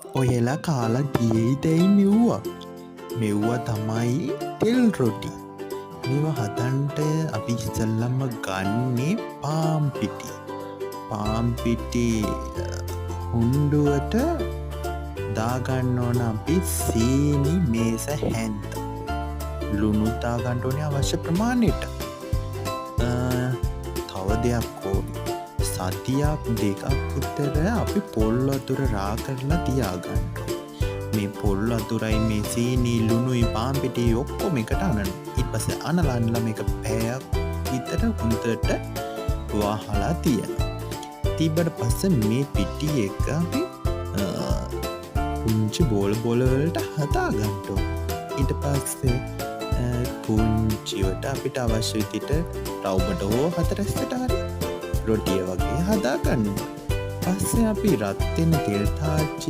ඔයලා කාලා ගියයිදැයි මෙව්වා. මෙව්වා තමයි තෙල් රොටි. මෙව හදන්ට අපි ඉස්සල්ලම ගන්නේ පාම්පිටි. පාම්පිටි හුන්ඩුවට දාගන්න ඕන අපි සීනි මේස හැන්ත. ලුණුත්තාගන්නට ඕනේ අවශ්‍ය ප්‍රමාණයට. තව දෙයක් ඕනි. සතියක් දෙකක් විතර අපි පොල් වතුර රා කරලා තියාගන්න. මේ පොල් වතුරයි මේ සීනි ලුණුයි පාම්පිටි ඔක්කොම එකට අනන. ඊට පස්සේ අනලන්නලා මේක පැයක් විතර හොඳට වහලා තියනවා. තිබ්බට පස්සේ මේ පිටි එක අපි පුංචි බෝල වලට හදාගන්න ඕනේ. ඊට පස්සේ පුංචිවට අපිට අවශ්‍ය විදිහට රවුමට හෝ හතරැස්සට හරි රොටිය වගේ හදාගන්න. පස්සේ අපි රත් වෙන තෙල් තාච්චි